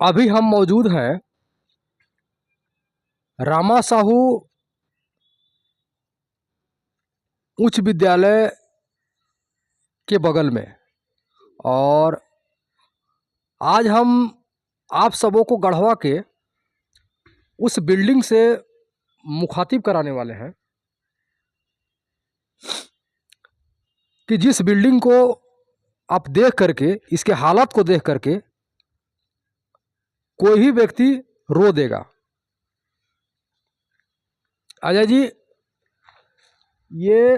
अभी हम मौजूद हैं रामा साहू उच्च विद्यालय के बगल में। और आज हम आप सबों को गढ़वा के उस बिल्डिंग से मुखातिब कराने वाले हैं कि जिस बिल्डिंग को आप देख करके, इसके हालत को देख करके कोई भी व्यक्ति रो देगा। अजय जी, ये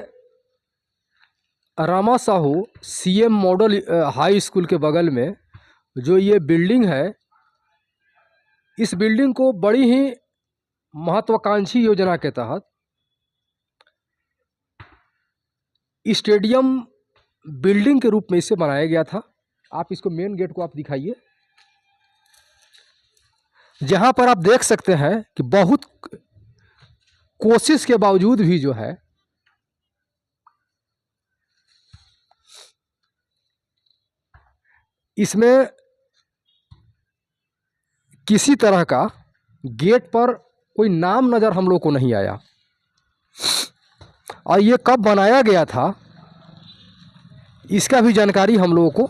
Rama Sahu CM model high school के बगल में जो ये बिल्डिंग है, इस बिल्डिंग को बड़ी ही महत्वाकांक्षी योजना के तहत स्टेडियम बिल्डिंग के रूप में इसे बनाया गया था। आप इसको मेन गेट को आप दिखाइए, जहां पर आप देख सकते हैं कि बहुत कोशिश के बावजूद भी जो है इसमें किसी तरह का गेट पर कोई नाम नज़र हम लोग को नहीं आया। और ये कब बनाया गया था इसका भी जानकारी हम लोगों को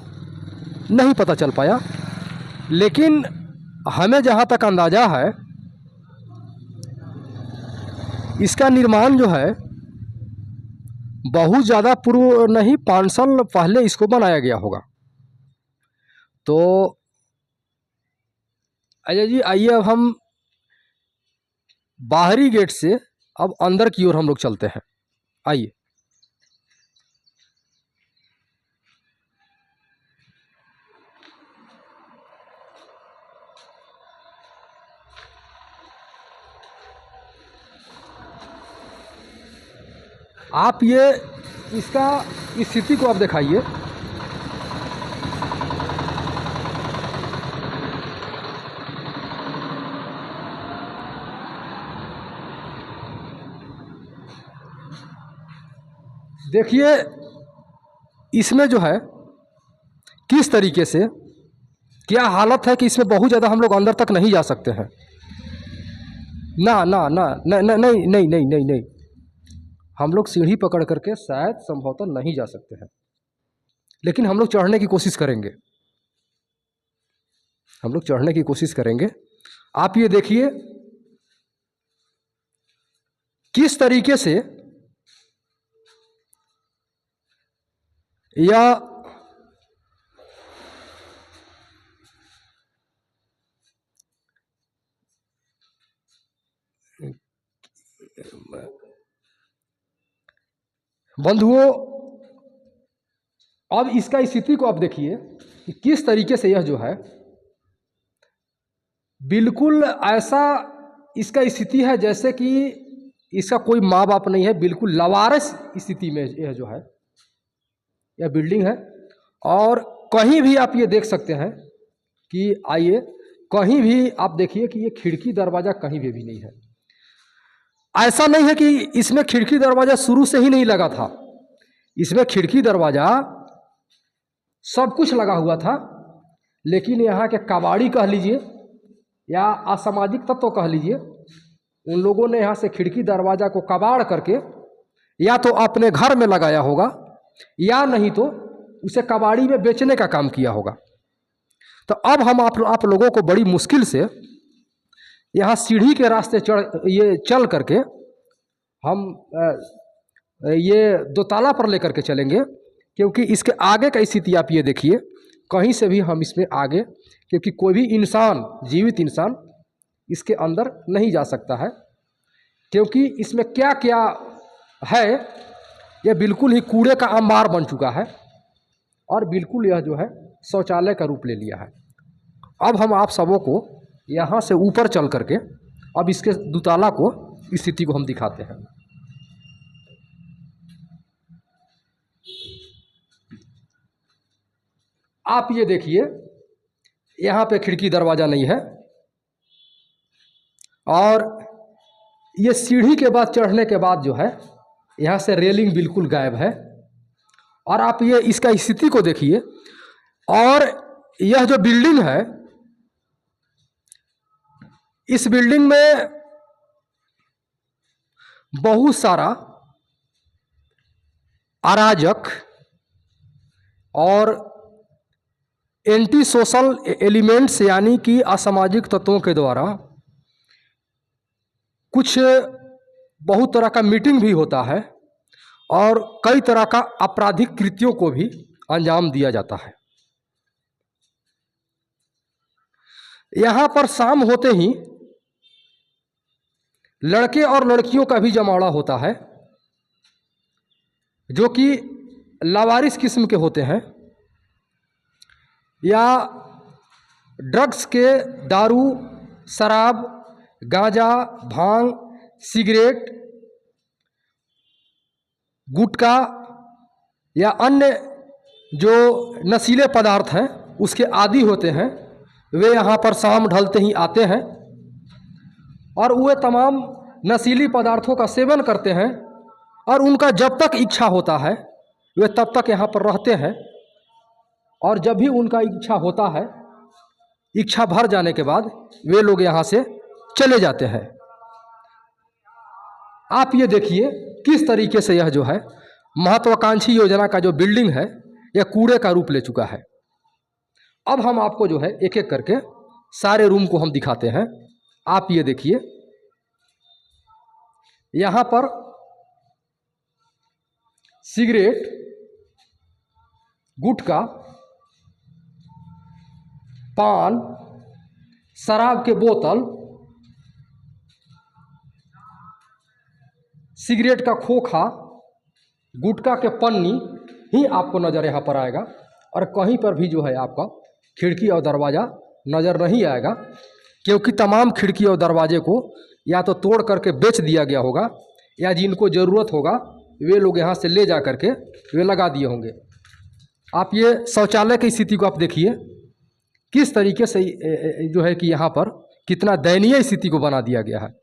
नहीं पता चल पाया। लेकिन हमें जहाँ तक अंदाज़ा है, इसका निर्माण जो है बहुत ज़्यादा पूर्व नहीं, 5 साल पहले इसको बनाया गया होगा। तो अजय जी, आइए अब हम बाहरी गेट से अब अंदर की ओर हम लोग चलते हैं। आइए। आप ये इसका स्थिति को आप दिखाइए। देखिए इसमें जो है किस तरीके से क्या हालत है कि इसमें बहुत ज़्यादा हम लोग अंदर तक नहीं जा सकते हैं। ना ना ना न, न, नहीं नहीं नहीं नहीं नहीं हम लोग सीढ़ी पकड़ करके शायद संभवतः नहीं जा सकते हैं, लेकिन हम लोग चढ़ने की कोशिश करेंगे। हम लोग चढ़ने की कोशिश करेंगे। आप ये देखिए किस तरीके से या बंधुओं, अब इसका स्थिति को आप देखिए कि किस तरीके से यह जो है बिल्कुल ऐसा इसका स्थिति है जैसे कि इसका कोई माँ बाप नहीं है। बिल्कुल लवारिस स्थिति में यह जो है यह बिल्डिंग है। और कहीं भी आप ये देख सकते हैं कि आइए कहीं भी आप देखिए कि ये खिड़की दरवाज़ा कहीं भी नहीं है। ऐसा नहीं है कि इसमें खिड़की दरवाज़ा शुरू से ही नहीं लगा था। इसमें खिड़की दरवाज़ा सब कुछ लगा हुआ था, लेकिन यहाँ के कबाड़ी कह लीजिए या असामाजिक तत्व कह लीजिए, उन लोगों ने यहाँ से खिड़की दरवाज़ा को कबाड़ करके या तो अपने घर में लगाया होगा या नहीं तो उसे कबाड़ी में बेचने का काम किया होगा। तो अब हम आप लोगों को बड़ी मुश्किल से यहाँ सीढ़ी के रास्ते चल करके हम ये 2 ताला पर लेकर के चलेंगे, क्योंकि इसके आगे का स्थिति आप ये देखिए, कहीं से भी हम इसमें आगे, क्योंकि कोई भी इंसान, जीवित इंसान इसके अंदर नहीं जा सकता है, क्योंकि इसमें क्या क्या है यह बिल्कुल ही कूड़े का अंबार बन चुका है और बिल्कुल यह जो है शौचालय का रूप ले लिया है। अब हम आप सबों को यहाँ से ऊपर चल करके अब इसके 2 ताला को स्थिति को हम दिखाते हैं। आप ये देखिए यहाँ पे खिड़की दरवाज़ा नहीं है और ये सीढ़ी के बाद चढ़ने के बाद जो है यहाँ से रेलिंग बिल्कुल गायब है। और आप ये इसका स्थिति को देखिए। और यह जो बिल्डिंग है इस बिल्डिंग में बहुत सारा अराजक और एंटी सोशल एलिमेंट्स यानी कि असामाजिक तत्वों के द्वारा कुछ बहुत तरह का मीटिंग भी होता है और कई तरह का आपराधिक कृत्यों को भी अंजाम दिया जाता है। यहाँ पर शाम होते ही लड़के और लड़कियों का भी जमावड़ा होता है जो कि लावारिस किस्म के होते हैं या ड्रग्स के दारू, शराब, गांजा, भांग, सिगरेट, गुटखा या अन्य जो नशीले पदार्थ हैं उसके आदी होते हैं। वे यहाँ पर शाम ढलते ही आते हैं और वे तमाम नशीली पदार्थों का सेवन करते हैं और उनका जब तक इच्छा होता है वे तब तक यहाँ पर रहते हैं और जब भी उनका इच्छा होता है, इच्छा भर जाने के बाद वे लोग यहाँ से चले जाते हैं। आप ये देखिए किस तरीके से यह जो है महत्वाकांक्षी योजना का जो बिल्डिंग है यह कूड़े का रूप ले चुका है। अब हम आपको जो है एक एक करके सारे रूम को हम दिखाते हैं। आप ये देखिए यहाँ पर सिगरेट, गुटखा, पान, शराब के बोतल, सिगरेट का खोखा, गुटखा के पन्नी ही आपको नज़र यहाँ पर आएगा और कहीं पर भी जो है आपका खिड़की और दरवाज़ा नज़र नहीं आएगा, क्योंकि तमाम खिड़की और दरवाजे को या तो तोड़ करके बेच दिया गया होगा या जिनको ज़रूरत होगा वे लोग यहाँ से ले जा करके वे लगा दिए होंगे। आप ये शौचालय की स्थिति को आप देखिए किस तरीके से जो है कि यहाँ पर कितना दयनीय स्थिति को बना दिया गया है।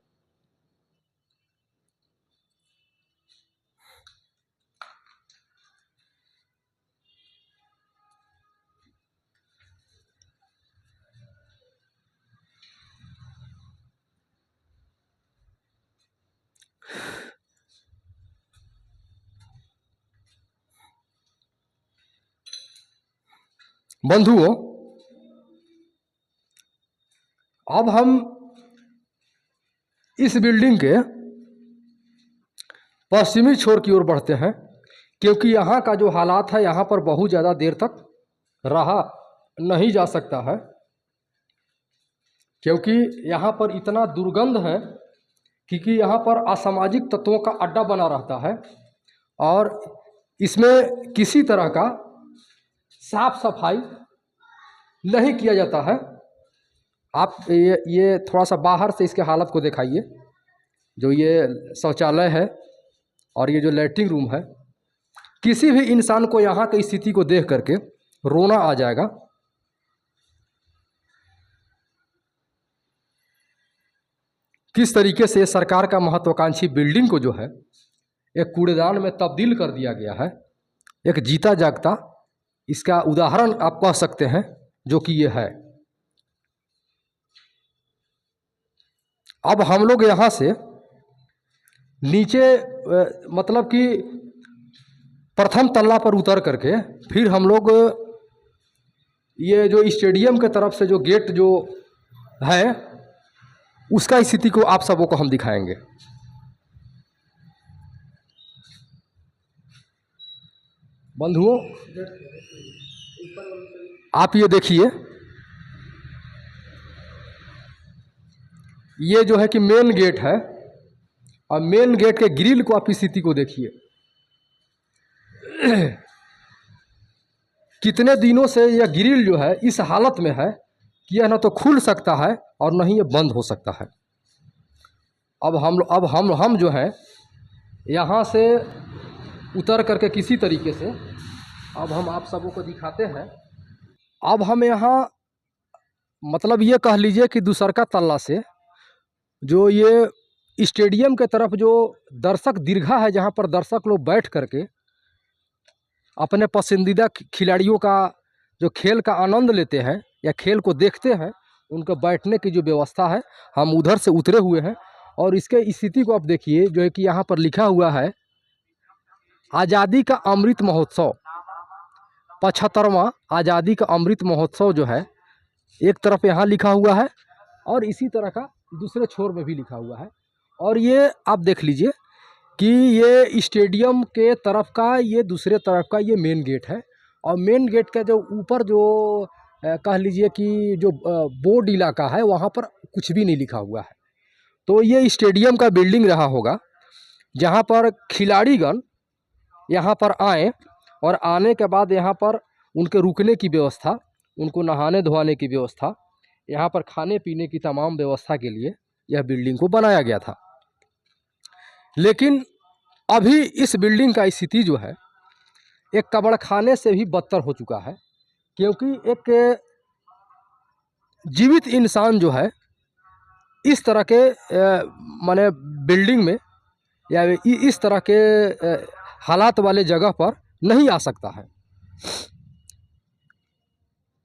बंधुओं, अब हम इस बिल्डिंग के पश्चिमी छोर की ओर बढ़ते हैं, क्योंकि यहाँ का जो हालात है यहाँ पर बहुत ज़्यादा देर तक रहा नहीं जा सकता है, क्योंकि यहाँ पर इतना दुर्गंध है क्योंकि यहाँ पर असामाजिक तत्वों का अड्डा बना रहता है और इसमें किसी तरह का साफ सफाई नहीं किया जाता है। आप ये थोड़ा सा बाहर से इसके हालत को दिखाइए। जो ये शौचालय है और ये जो लैट्रिन रूम है, किसी भी इंसान को यहाँ की स्थिति को देख करके रोना आ जाएगा। किस तरीके से सरकार का महत्वाकांक्षी बिल्डिंग को जो है एक कूड़ेदान में तब्दील कर दिया गया है। एक जीता जागता इसका उदाहरण आप कह सकते हैं जो कि ये है। अब हम लोग यहाँ से नीचे मतलब कि प्रथम तल्ला पर उतर करके फिर हम लोग ये जो स्टेडियम के तरफ से जो गेट जो है उसका स्थिति को आप सबों को हम दिखाएंगे। बंधुओं, आप ये देखिए, ये जो है कि मेन गेट है और मेन गेट के ग्रिल को आप स्थिति को देखिए। कितने दिनों से यह ग्रिल जो है इस हालत में है कि यह न तो खुल सकता है और न ही ये बंद हो सकता है। अब हम जो है यहाँ से उतर करके किसी तरीके से अब हम आप सबों को दिखाते हैं। अब हम यहाँ मतलब ये कह लीजिए कि दूसरका तल्ला से जो ये स्टेडियम के तरफ जो दर्शक दीर्घा है, जहाँ पर दर्शक लोग बैठ करके अपने पसंदीदा खिलाड़ियों का जो खेल का आनंद लेते हैं या खेल को देखते हैं, उनका बैठने की जो व्यवस्था है, हम उधर से उतरे हुए हैं। और इसके स्थिति को आप देखिए, जो है कि यहाँ पर लिखा हुआ है आज़ादी का अमृत महोत्सव, 75वां आज़ादी का अमृत महोत्सव जो है, एक तरफ यहाँ लिखा हुआ है और इसी तरह का दूसरे छोर में भी लिखा हुआ है। और ये आप देख लीजिए कि ये स्टेडियम के तरफ का, ये दूसरे तरफ का ये मेन गेट है। और मेन गेट का जो ऊपर जो कह लीजिए कि जो बोर्ड इलाका है, वहाँ पर कुछ भी नहीं लिखा हुआ है। तो ये स्टेडियम का बिल्डिंग रहा होगा, जहाँ पर खिलाड़ीगण यहाँ पर आए और आने के बाद यहाँ पर उनके रुकने की व्यवस्था, उनको नहाने धोने की व्यवस्था, यहाँ पर खाने पीने की तमाम व्यवस्था के लिए यह बिल्डिंग को बनाया गया था। लेकिन अभी इस बिल्डिंग का स्थिति जो है, एक कब्ड़खाने से भी बदतर हो चुका है। क्योंकि एक जीवित इंसान जो है इस तरह के माने बिल्डिंग में या इस तरह के हालात वाले जगह पर नहीं आ सकता है।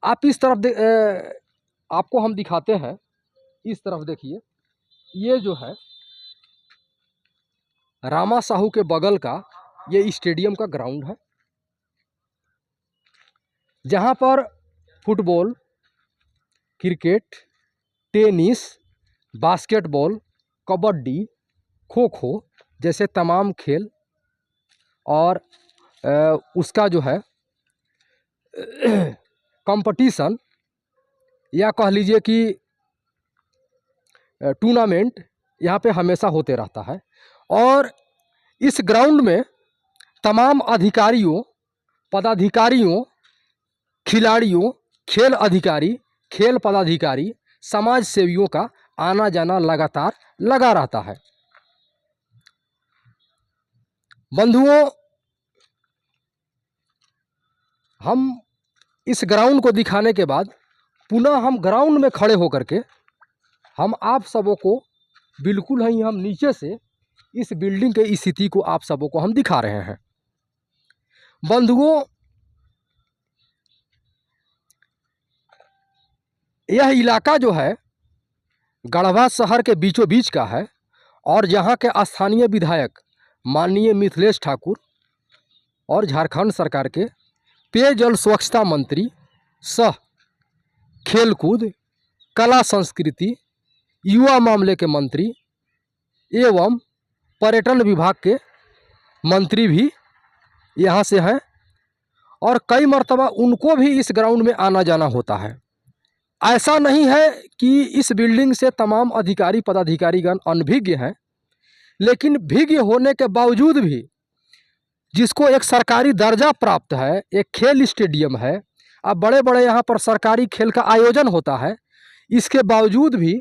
आप इस तरफ आपको हम दिखाते हैं, इस तरफ देखिए, ये जो है रामा साहू के बगल का ये स्टेडियम का ग्राउंड है, जहाँ पर football, cricket, tennis, basketball, kabaddi, kho kho जैसे तमाम खेल और उसका जो है कंपटीशन या कह लीजिए कि टूर्नामेंट यहाँ पे हमेशा होते रहता है। और इस ग्राउंड में तमाम अधिकारियों, पदाधिकारियों, खिलाड़ियों, खेल अधिकारी, खेल पदाधिकारी, समाज सेवियों का आना जाना लगातार लगा रहता है। बंधुओं, हम इस ग्राउंड को दिखाने के बाद पुनः हम ग्राउंड में खड़े होकर के हम आप सबों को बिल्कुल ही हम नीचे से इस बिल्डिंग के स्थिति को आप सबों को हम दिखा रहे हैं। बंधुओं, यह इलाका जो है गढ़वा शहर के बीचों बीच का है और यहाँ के स्थानीय विधायक माननीय मिथिलेश ठाकुर और झारखंड सरकार के पेयजल स्वच्छता मंत्री सह खेलकूद, कला संस्कृति, युवा मामले के मंत्री एवं पर्यटन विभाग के मंत्री भी यहाँ से हैं और कई मर्तबा उनको भी इस ग्राउंड में आना जाना होता है। ऐसा नहीं है कि इस बिल्डिंग से तमाम अधिकारी पदाधिकारीगण अनभिज्ञ हैं, लेकिन भिज्ञ होने के बावजूद भी जिसको एक सरकारी दर्जा प्राप्त है, एक खेल स्टेडियम है, अब बड़े बड़े यहाँ पर सरकारी खेल का आयोजन होता है, इसके बावजूद भी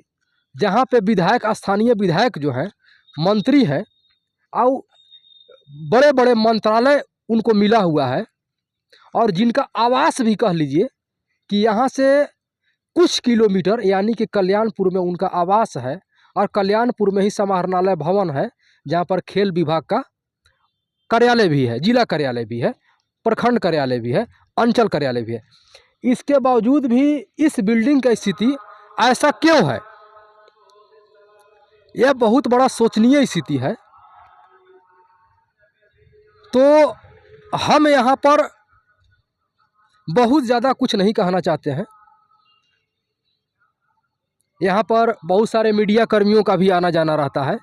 जहाँ पे विधायक, स्थानीय विधायक जो हैं, मंत्री हैं और बड़े बड़े मंत्रालय उनको मिला हुआ है और जिनका आवास भी कह लीजिए कि यहाँ से कुछ किलोमीटर यानी कि कल्याणपुर में उनका आवास है और कल्याणपुर में ही समाहरणालय भवन है, जहाँ पर खेल विभाग का कार्यालय भी है, जिला कार्यालय भी है, प्रखंड कार्यालय भी है, अंचल कार्यालय भी है। इसके बावजूद भी इस बिल्डिंग की स्थिति ऐसा क्यों है? यह बहुत बड़ा सोचनीय स्थिति है। तो हम यहाँ पर बहुत ज़्यादा कुछ नहीं कहना चाहते हैं। यहाँ पर बहुत सारे मीडिया कर्मियों का भी आना जाना रहता है,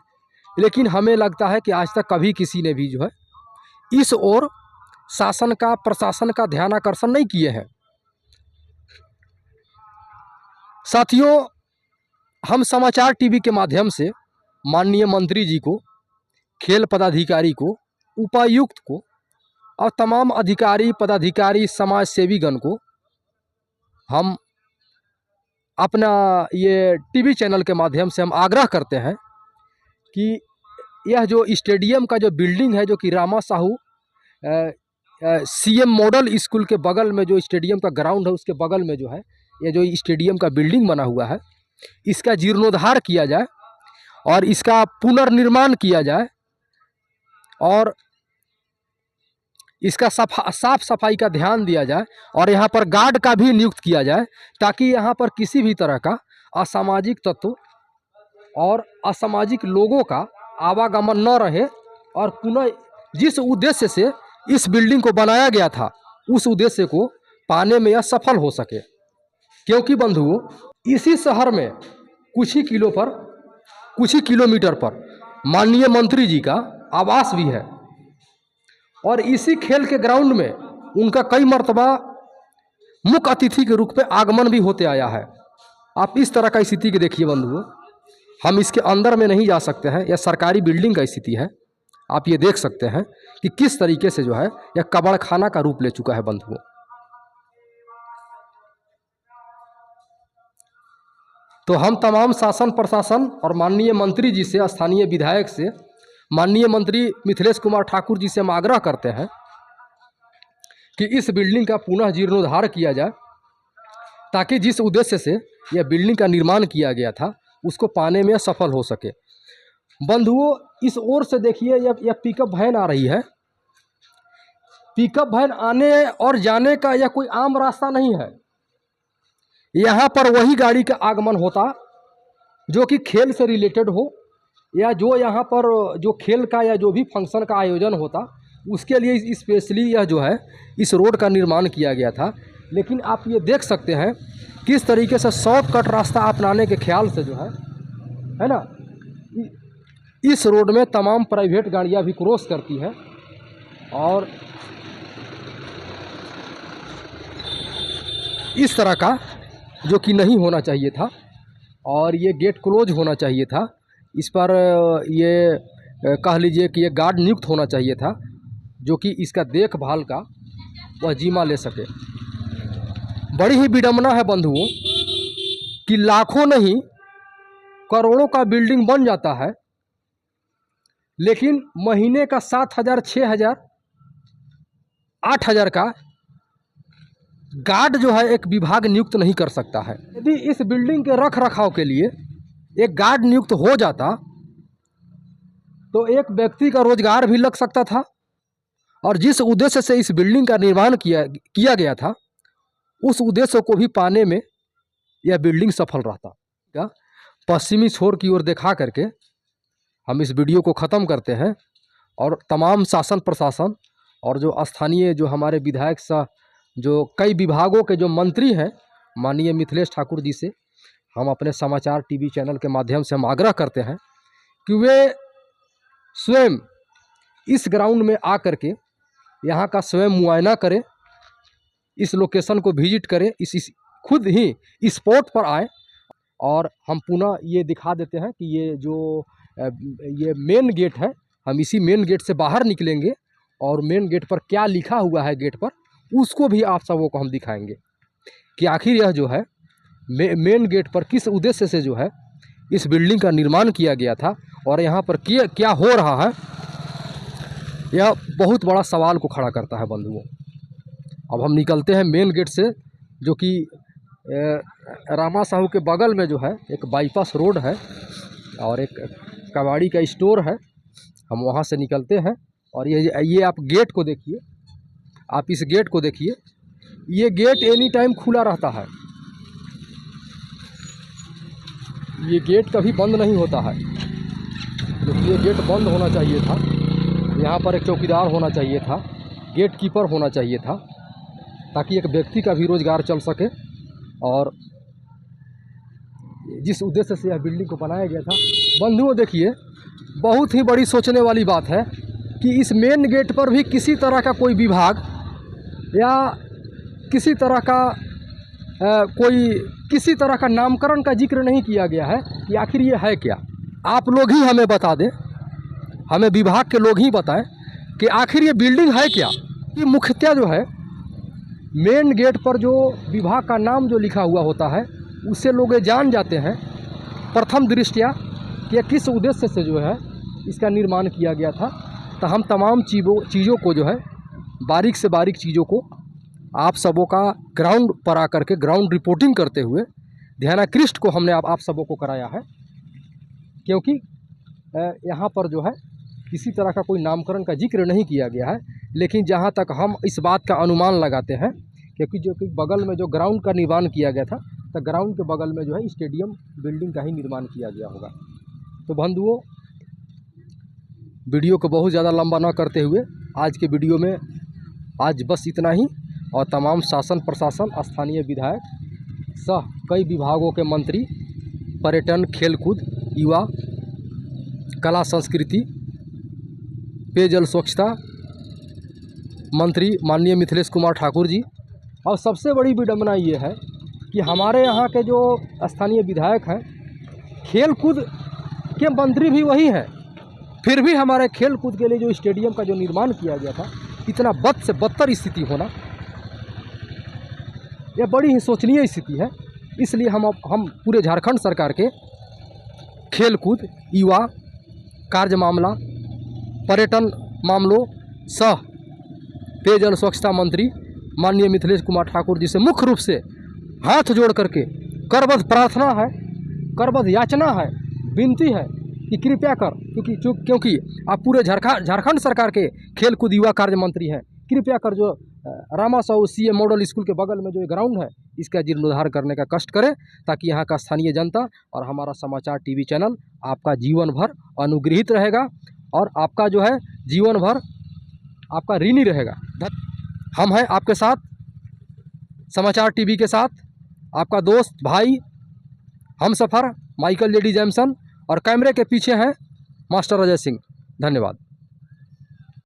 लेकिन हमें लगता है कि आज तक कभी किसी ने भी जो है इस ओर शासन का, प्रशासन का ध्यान आकर्षण नहीं किए हैं। साथियों, हम समाचार टीवी के माध्यम से माननीय मंत्री जी को, खेल पदाधिकारी को, उपायुक्त को और तमाम अधिकारी पदाधिकारी समाज सेवीगण को हम अपना ये टीवी चैनल के माध्यम से हम आग्रह करते हैं कि यह जो स्टेडियम का जो बिल्डिंग है, जो कि Rama Sahu CM model school के बगल में जो स्टेडियम का ग्राउंड है, उसके बगल में जो है ये जो स्टेडियम का बिल्डिंग बना हुआ है, इसका जीर्णोद्धार किया जाए और इसका पुनर्निर्माण किया जाए और इसका साफ सफाई का ध्यान दिया जाए और यहाँ पर गार्ड का भी नियुक्त किया जाए, ताकि यहाँ पर किसी भी तरह का असामाजिक तत्व और असामाजिक लोगों का आवागमन न रहे और पुनः जिस उद्देश्य से इस बिल्डिंग को बनाया गया था उस उद्देश्य को पाने में यह सफल हो सके। क्योंकि बंधुओं, इसी शहर में कुछ ही किलोमीटर पर माननीय मंत्री जी का आवास भी है और इसी खेल के ग्राउंड में उनका कई मर्तबा मुख्य अतिथि के रूप में आगमन भी होते आया है। आप इस तरह का स्थिति के देखिए बंधुओं, हम इसके अंदर में नहीं जा सकते हैं, यह सरकारी बिल्डिंग का स्थिति है। आप ये देख सकते हैं कि किस तरीके से जो है यह कबाड़खाना का रूप ले चुका है बंधुओं। तो हम तमाम शासन प्रशासन और माननीय मंत्री जी से, स्थानीय विधायक से, माननीय मंत्री मिथिलेश कुमार ठाकुर जी से हम आग्रह करते हैं कि इस बिल्डिंग का पुनः जीर्णोद्धार किया जाए, ताकि जिस उद्देश्य से यह बिल्डिंग का निर्माण किया गया था उसको पाने में सफल हो सके। बंधुओं, इस ओर से देखिए, यह पिकअप वैन आ रही है। पिकअप वैन आने और जाने का यह कोई आम रास्ता नहीं है। यहाँ पर वही गाड़ी का आगमन होता जो कि खेल से रिलेटेड हो, या जो यहाँ पर जो खेल का या जो भी फंक्शन का आयोजन होता उसके लिए स्पेशली यह जो है इस रोड का निर्माण किया गया था। लेकिन आप ये देख सकते हैं किस तरीके से शॉर्टकट रास्ता अपनाने के ख्याल से जो है ना, इस रोड में तमाम प्राइवेट गाड़ियाँ भी क्रॉस करती हैं और इस तरह का जो कि नहीं होना चाहिए था और ये गेट क्लोज होना चाहिए था। इस पर ये कह लीजिए कि ये गार्ड नियुक्त होना चाहिए था जो कि इसका देखभाल का वह जिम्मा ले सके। बड़ी ही विडंबना है बंधुओं कि लाखों नहीं करोड़ों का बिल्डिंग बन जाता है, लेकिन महीने का 7,000, 6,000, 8,000 का गार्ड जो है एक विभाग नियुक्त नहीं कर सकता है। यदि इस बिल्डिंग के रख रखाव के लिए एक गार्ड नियुक्त हो जाता तो एक व्यक्ति का रोजगार भी लग सकता था और जिस उद्देश्य से इस बिल्डिंग का निर्माण किया गया था उस उद्देश्य को भी पाने में यह बिल्डिंग सफल रहता। पश्चिमी छोर की ओर देखा करके हम इस वीडियो को ख़त्म करते हैं और तमाम शासन प्रशासन और जो स्थानीय जो हमारे विधायक सा जो कई विभागों के जो मंत्री हैं माननीय मिथिलेश ठाकुर जी से हम अपने समाचार टीवी चैनल के माध्यम से हम आग्रह करते हैं कि वे स्वयं इस ग्राउंड में आ करके यहाँ का स्वयं मुआयना करें, इस लोकेशन को विजिट करें, इस खुद ही स्पॉट पर आए और हम पुनः ये दिखा देते हैं कि ये जो ये मेन गेट है, हम इसी मेन गेट से बाहर निकलेंगे और मेन गेट पर क्या लिखा हुआ है गेट पर उसको भी आप सबों को हम दिखाएंगे कि आखिर यह जो है मेन गेट पर किस उद्देश्य से जो है इस बिल्डिंग का निर्माण किया गया था और यहाँ पर क्या हो रहा है। यह बहुत बड़ा सवाल को खड़ा करता है बंधुओं। अब हम निकलते हैं मेन गेट से, जो कि रामा साहू के बगल में जो है एक बाईपास रोड है और एक कबाड़ी का स्टोर है। हम वहाँ से निकलते हैं और ये आप गेट को देखिए, आप इस गेट को देखिए, ये गेट एनी टाइम खुला रहता है, ये गेट कभी बंद नहीं होता है। लेकिन ये गेट बंद होना चाहिए था, यहाँ पर एक चौकीदार होना चाहिए था, गेट कीपर होना चाहिए था, ताकि एक व्यक्ति का भी रोजगार चल सके। और जिस उद्देश्य से यह बिल्डिंग को बनाया गया था बंधुओं, देखिए बहुत ही बड़ी सोचने वाली बात है कि इस मेन गेट पर भी किसी तरह का कोई विभाग या किसी तरह का किसी तरह का नामकरण का जिक्र नहीं किया गया है कि आखिर ये है क्या। आप लोग ही हमें बता दें, हमें विभाग के लोग ही बताएं कि आखिर ये बिल्डिंग है क्या। ये मुख्यतः जो है मेन गेट पर जो विभाग का नाम जो लिखा हुआ होता है उससे लोग ये जान जाते हैं प्रथम दृष्टया कि किस उद्देश्य से जो है इसका निर्माण किया गया था। तो हम तमाम चीज़ों को जो है बारीक से बारीक चीज़ों को आप सबों का ग्राउंड पर आकर के ग्राउंड रिपोर्टिंग करते हुए ध्यानाकृष्ट को हमने आप सबों को कराया है, क्योंकि यहाँ पर जो है किसी तरह का कोई नामकरण का जिक्र नहीं किया गया है। लेकिन जहाँ तक हम इस बात का अनुमान लगाते हैं क्योंकि जो कि बगल में जो ग्राउंड का निर्माण किया गया था, तो ग्राउंड के बगल में जो है स्टेडियम बिल्डिंग का ही निर्माण किया गया होगा। तो बंधुओं, वीडियो को बहुत ज़्यादा लंबा ना करते हुए आज के वीडियो में आज बस इतना ही। और तमाम शासन प्रशासन, स्थानीय विधायक सह कई विभागों के मंत्री, पर्यटन, खेलकूद, युवा, कला संस्कृति, पेयजल स्वच्छता मंत्री माननीय मिथिलेश कुमार ठाकुर जी, और सबसे बड़ी विडंबना ये है कि हमारे यहाँ के जो स्थानीय विधायक हैं, खेलकूद के मंत्री भी वही हैं, फिर भी हमारे खेलकूद के लिए जो स्टेडियम का जो निर्माण किया गया था, इतना बद से बदतर स्थिति होना, यह बड़ी ही शोचनीय स्थिति है। इसलिए हम पूरे झारखंड सरकार के खेलकूद, युवा, कार्य मामला, पर्यटन मामलों सह पेयजल स्वच्छता मंत्री माननीय मिथिलेश कुमार ठाकुर जी से मुख्य रूप से हाथ जोड़ करके करबद्ध प्रार्थना है, करबद्ध याचना है, विनती है कि कृपया कर, क्योंकि आप पूरे झारखंड सरकार के खेलकूद युवा कार्य मंत्री हैं, कृपया कर जो Rama Sahu CA model school के बगल में जो ये ग्राउंड है, इसका जीर्णोद्धार करने का कष्ट करें, ताकि यहाँ का स्थानीय जनता और हमारा समाचार TV चैनल आपका जीवन भर अनुग्रहित रहेगा और आपका जो है जीवन भर आपका ऋणी रहेगा। हम हैं आपके साथ, समाचार TV के साथ, आपका दोस्त भाई हमसफ़र माइकल लेडी जैमसन, और कैमरे के पीछे हैं मास्टर अजय सिंह। धन्यवाद।